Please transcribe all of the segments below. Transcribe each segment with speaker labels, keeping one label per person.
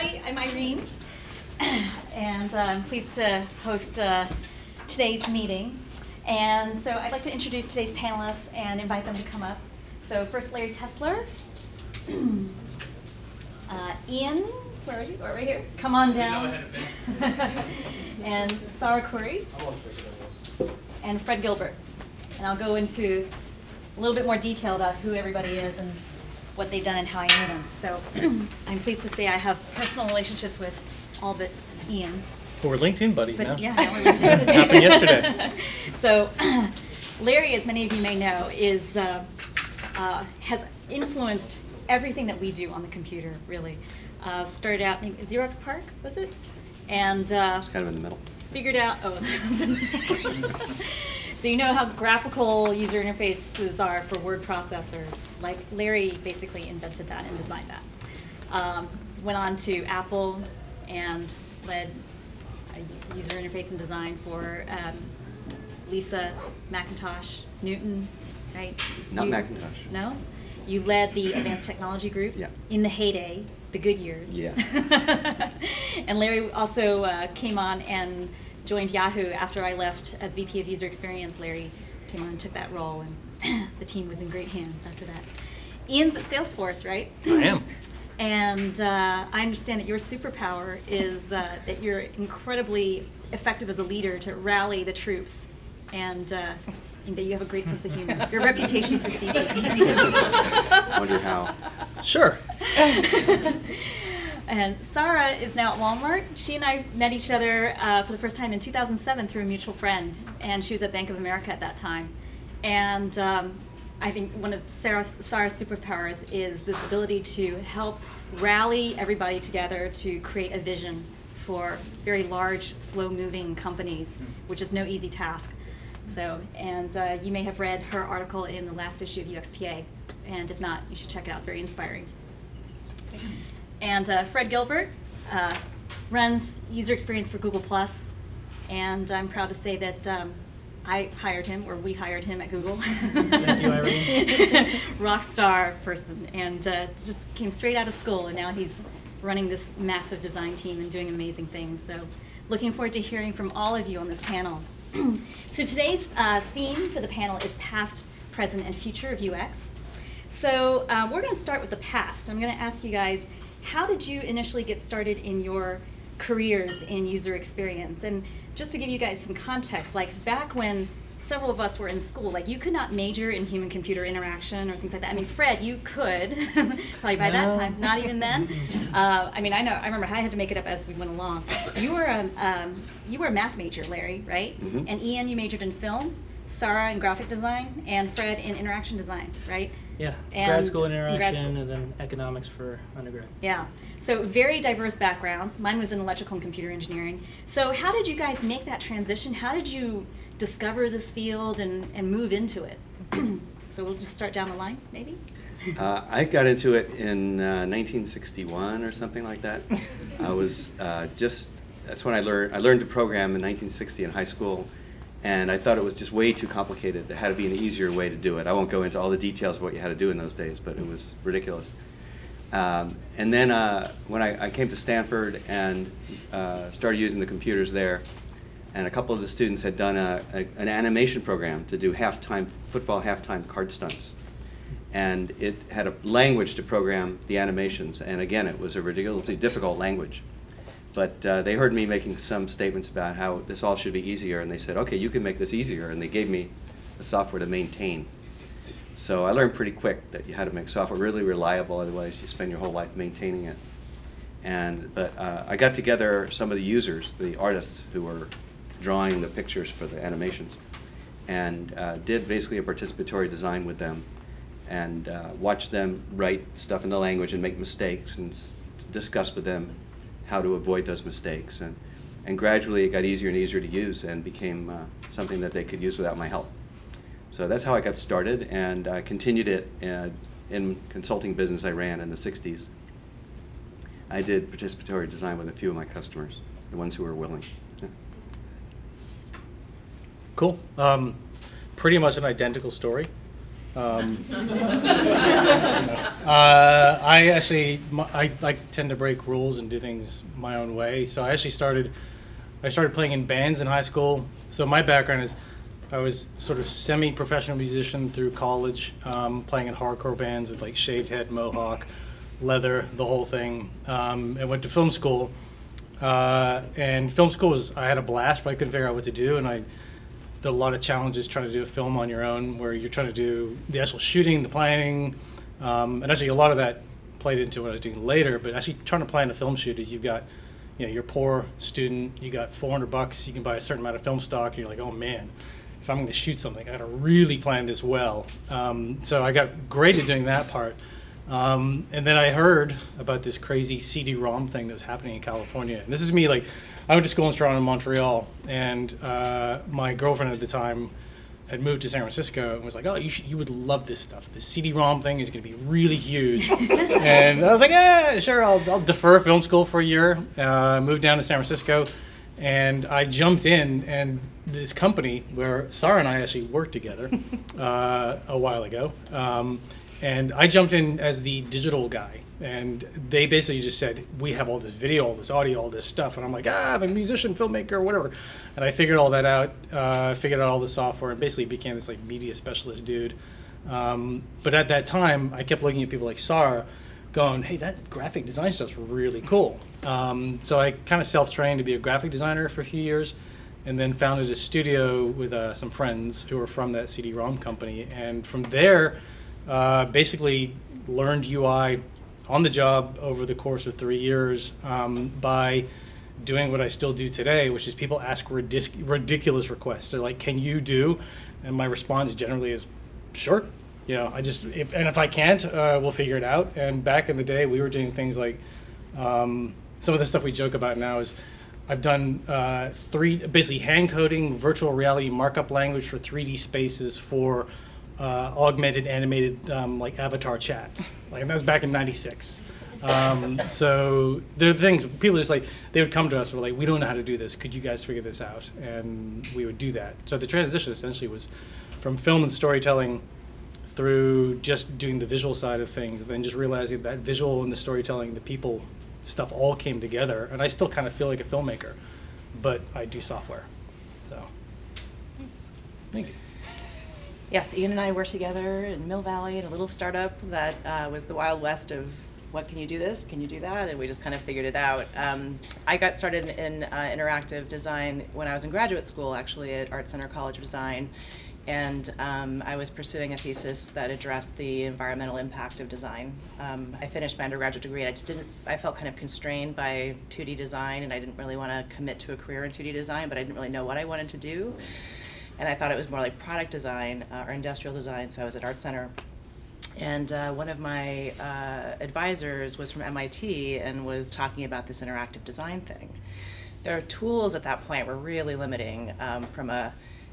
Speaker 1: everybody. I'm Irene, and I'm pleased to host today's meeting. And so I'd like to introduce today's panelists and invite them to come up. So first, Larry Tesler. Ian, where are you? Oh, right here. Come on down. And Sarah Khoury. And Fred Gilbert. And I'll go into a little bit more detail about who everybody is and what they've done and how I knew them. So I'm pleased to say I have personal relationships with all but Ian.
Speaker 2: Well, we're LinkedIn buddies now.
Speaker 1: Yeah, now we're LinkedIn.
Speaker 2: Happened yesterday.
Speaker 1: So Larry, as many of you may know, is has influenced everything that we do on the computer, really. Started out in Xerox PARC, was it? And
Speaker 3: it's kind of in the middle.
Speaker 1: Figured out, so you know how graphical user interfaces are for word processors. Like Larry basically invented that and designed that. Went on to Apple and led a user interface and design for Lisa, Macintosh, Newton, right?
Speaker 3: Not Macintosh.
Speaker 1: No? You led the Advanced Technology Group in the heyday, the good years.
Speaker 3: Yeah.
Speaker 1: And Larry also came on and joined Yahoo after I left as VP of User Experience. Larry came on and took that role, and the team was in great hands after that. Ian's at Salesforce, right?
Speaker 2: I am.
Speaker 1: And I understand that your superpower is that you're incredibly effective as a leader to rally the troops, and that you have a great sense of humor. Your reputation precedes it.
Speaker 3: Wonder how.
Speaker 2: Sure.
Speaker 1: And Sarah is now at Walmart. She and I met each other for the first time in 2007 through a mutual friend, and she was at Bank of America at that time. And I think one of Sarah's superpowers is this ability to help rally everybody together to create a vision for very large, slow-moving companies, which is no easy task. So, and you may have read her article in the last issue of UXPA, and if not, you should check it out. It's very inspiring. Thanks. And Fred Gilbert runs user experience for Google+, and I'm proud to say that I hired him, or we hired him at Google.
Speaker 2: Thank you, Irene.
Speaker 1: Rock star person, and just came straight out of school, and now he's running this massive design team and doing amazing things. So looking forward to hearing from all of you on this panel. So today's theme for the panel is past, present, and future of UX. So we're going to start with the past. I'm going to ask you guys, how did you initially get started in your careers in user experience? And just to give you guys some context, like back when several of us were in school, like you could not major in human-computer interaction or things like that. I mean, Fred, you could, probably by that time, not even then. I mean, I remember I had to make it up as we went along. You were a math major, Larry, right?
Speaker 3: Mm-hmm.
Speaker 1: And Ian, you majored in film, Sarah in graphic design, and Fred in interaction design, right?
Speaker 2: Yeah,
Speaker 1: And
Speaker 2: grad school in
Speaker 1: grad
Speaker 2: interaction
Speaker 1: school.
Speaker 2: and then economics for undergrad.
Speaker 1: Yeah, so very diverse backgrounds. Mine was in electrical and computer engineering. So how did you guys make that transition? How did you discover this field and move into it? So we'll just start down the line, maybe?
Speaker 3: I got into it in 1961 or something like that. I was that's when I learned to program in 1960 in high school. And I thought it was just way too complicated. There had to be an easier way to do it. I won't go into all the details of what you had to do in those days, but it was ridiculous. And then when I came to Stanford and started using the computers there, and a couple of the students had done an animation program to do football halftime card stunts. And it had a language to program the animations. And again, it was a ridiculously difficult language. But they heard me making some statements about how this all should be easier, and they said, okay, you can make this easier, and they gave me the software to maintain. So I learned pretty quick that you had to make software really reliable, otherwise you spend your whole life maintaining it. But I got together some of the users, the artists who were drawing the pictures for the animations, and did basically a participatory design with them, and watched them write stuff in the language and make mistakes, and discuss with them how to avoid those mistakes. And gradually it got easier and easier to use and became something that they could use without my help. So that's how I got started, and I continued it in consulting business I ran in the 60s. I did participatory design with a few of my customers, the ones who were willing.
Speaker 2: Cool. Pretty much an identical story.
Speaker 4: I tend to break rules and do things my own way. So I started playing in bands in high school. So my background is I was sort of semi-professional musician through college, playing in hardcore bands with like shaved head, mohawk, leather, the whole thing. And went to film school. And film school I had a blast, but I couldn't figure out what to do. And I did a lot of challenges trying to do a film on your own, where you're trying to do the actual shooting, the planning, and actually a lot of that played into what I was doing later. But actually trying to plan a film shoot is you've got, you're a poor student, you got $400, you can buy a certain amount of film stock, and you're like, oh man, if I'm going to shoot something, I got to really plan this well. So I got great at doing that part. And then I heard about this crazy CD-ROM thing that was happening in California. And this is me, like, I went to school in Toronto and Montreal, and my girlfriend at the time had moved to San Francisco and was like, oh, you would love this stuff. The CD-ROM thing is going to be really huge. And I was like, yeah, sure, I'll defer film school for a year. Moved down to San Francisco, and I jumped in, and this company where Sarah and I actually worked together a while ago, and I jumped in as the digital guy. And they basically just said, we have all this video, all this audio, all this stuff. And I'm like, I'm a musician, filmmaker, whatever. And I figured all that out, figured out all the software, and basically became this like media specialist dude. But at that time, I kept looking at people like Sarah going, hey, that graphic design stuff's really cool. So I kind of self-trained to be a graphic designer for a few years, and then founded a studio with some friends who were from that CD-ROM company. And from there, basically learned UI on the job over the course of 3 years by doing what I still do today, which is people ask ridiculous requests. They're like, can you do? And my response generally is, sure. If I can't, we'll figure it out. And back in the day, we were doing things like, some of the stuff we joke about now is I've done basically hand coding virtual reality markup language for 3D spaces for augmented animated like avatar chats. And that was back in '96. So there are things, people just like, they would come to us and were like, we don't know how to do this. Could you guys figure this out? And we would do that. So the transition essentially was from film and storytelling through just doing the visual side of things, and then just realizing that visual and the storytelling, the people stuff all came together. And I still kind of feel like a filmmaker, but I do software. So,
Speaker 5: Nice.
Speaker 4: Thank you.
Speaker 5: Yes, Ian and I worked together in Mill Valley in a little startup that was the Wild West of what can you do this, can you do that, and we just kind of figured it out. I got started in interactive design when I was in graduate school, actually at Art Center College of Design, and I was pursuing a thesis that addressed the environmental impact of design. I finished my undergraduate degree, and I felt kind of constrained by 2D design, and I didn't really want to commit to a career in 2D design, but I didn't really know what I wanted to do. And I thought it was more like product design or industrial design, so I was at Art Center. And one of my advisors was from MIT and was talking about this interactive design thing. Their tools at that point were really limiting from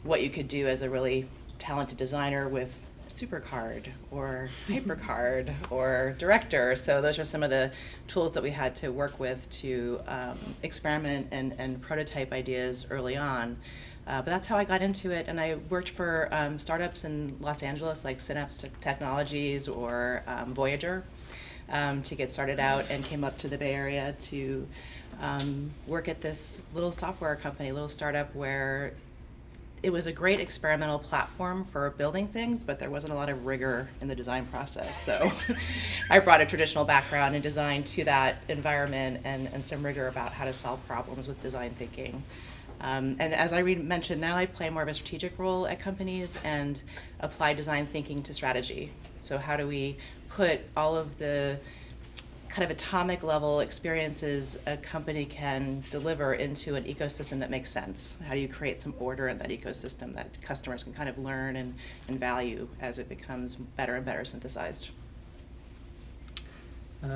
Speaker 5: what you could do as a really talented designer with SuperCard or HyperCard or Director. So those are some of the tools that we had to work with to experiment and prototype ideas early on. But that's how I got into it, and I worked for startups in Los Angeles like Synapse Technologies or Voyager to get started out, and came up to the Bay Area to work at this little software company, little startup, where it was a great experimental platform for building things, but there wasn't a lot of rigor in the design process. So I brought a traditional background in design to that environment and some rigor about how to solve problems with design thinking. And as I mentioned, now I play more of a strategic role at companies and apply design thinking to strategy. So how do we put all of the kind of atomic level experiences a company can deliver into an ecosystem that makes sense? How do you create some order in that ecosystem that customers can kind of learn and value as it becomes better and better synthesized?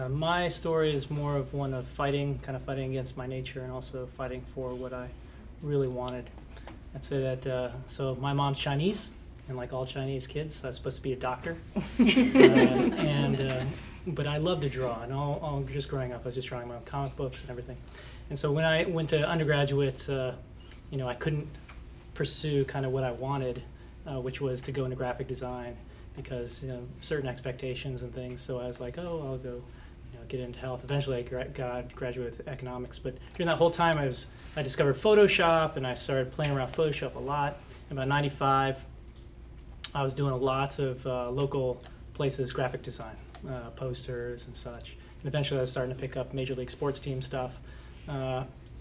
Speaker 2: My story is more of one of fighting against my nature, and also fighting for what I really wanted. I'd say that, so my mom's Chinese, and like all Chinese kids, I was supposed to be a doctor. But I love to draw, and all just growing up, I was just drawing my own comic books and everything. And so when I went to undergraduate, I couldn't pursue kind of what I wanted, which was to go into graphic design. because certain expectations and things. So I was like, oh, I'll go get into health. Eventually I graduated with economics, but during that whole time I discovered Photoshop, and I started playing around Photoshop a lot. In about 95, I was doing lots of local places graphic design, posters and such. And eventually I was starting to pick up Major League Sports team stuff.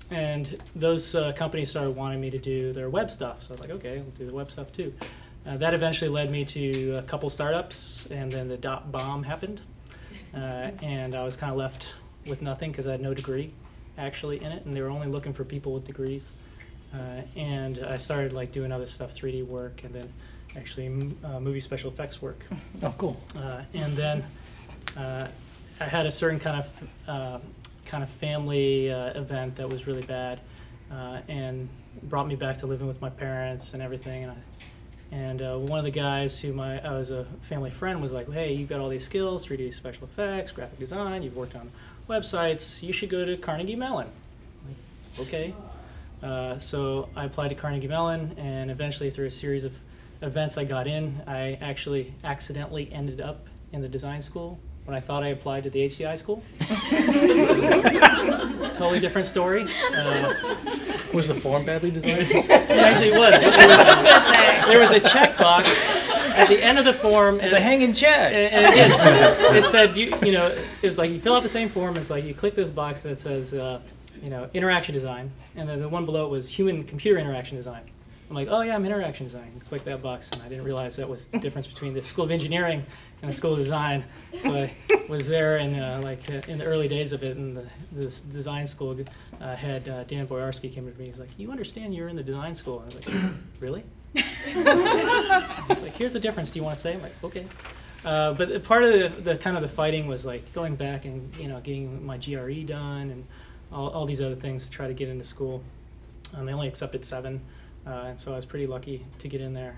Speaker 2: And those companies started wanting me to do their web stuff. So I was like, okay, I'll do the web stuff too. That eventually led me to a couple startups, and then the .bomb happened. And I was kind of left with nothing because I had no degree actually in it, and they were only looking for people with degrees. And I started like doing other stuff, 3D work, and then actually movie special effects work.
Speaker 4: Oh, cool.
Speaker 2: And then I had a certain kind of family event that was really bad, and brought me back to living with my parents and everything. And one of the guys who I was a family friend was like, hey, you've got all these skills, 3D special effects, graphic design, you've worked on websites, you should go to Carnegie Mellon. I'm like, okay. So I applied to Carnegie Mellon, and eventually through a series of events I got in. I actually accidentally ended up in the design school when I thought I applied to the HCI school. Totally different story.
Speaker 4: Was the form badly designed?
Speaker 2: It actually was. There was a checkbox at the end of the form.
Speaker 4: It's a hanging check.
Speaker 2: And it said, it was like you fill out the same form. It's like you click this box that says, interaction design, and then the one below it was human-computer interaction design. I'm like, oh yeah, I'm interaction design. Click that box, and I didn't realize that was the difference between the School of Engineering and the School of Design. So I was there, and in the early days of it, and the design school head Dan Boyarsky came to me. He's like, "You understand you're in the design school?" And I was like, "Really?" He's like, "Here's the difference. Do you want to say?" I'm like, "Okay." But part of the kind of the fighting was like going back and getting my GRE done and all these other things to try to get into school. They only accepted 7. And so I was pretty lucky to get in there.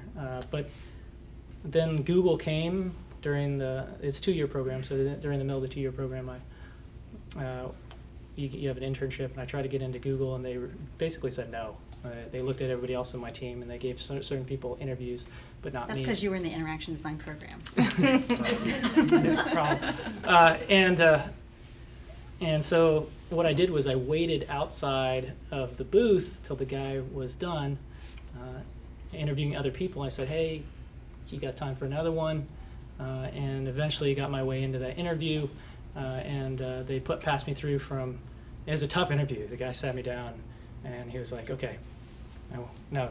Speaker 2: But then Google came during it's 2-year program, so during the middle of the 2-year program, you have an internship, and I tried to get into Google, and they basically said no. They looked at everybody else on my team, and they gave certain people interviews, but not me.
Speaker 1: That's because you were in the interaction design program.
Speaker 2: There's a problem. And so what I did was I waited outside of the booth till the guy was done interviewing other people. I said, hey, you got time for another one? And eventually got my way into that interview, and they passed me through from, it was a tough interview. The guy sat me down, and he was like, okay, no,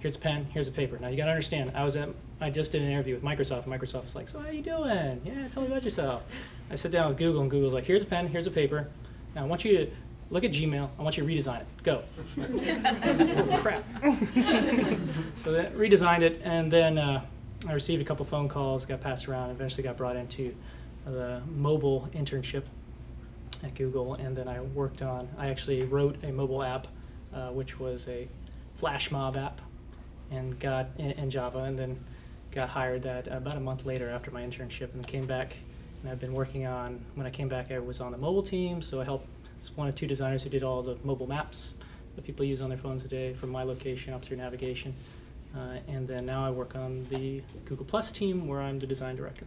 Speaker 2: here's a pen, here's a paper. Now you gotta understand, I just did an interview with Microsoft, and Microsoft was like, so how you doing? Yeah, tell me about yourself. I sat down with Google, and Google's like, here's a pen, here's a paper. Now I want you to look at Gmail, I want you to redesign it. Go. Oh, crap. So that redesigned it, and then I received a couple phone calls, got passed around, eventually got brought into the mobile internship at Google, and then I actually wrote a mobile app, which was a flash mob app, and got in Java, and then got hired that about a month later after my internship, and came back, and I've been working on, when I came back I was on the mobile team, so I helped one of 2 designers who did all the mobile maps that people use on their phones today from my location up through navigation. And then now I work on the Google Plus team where I'm the design director.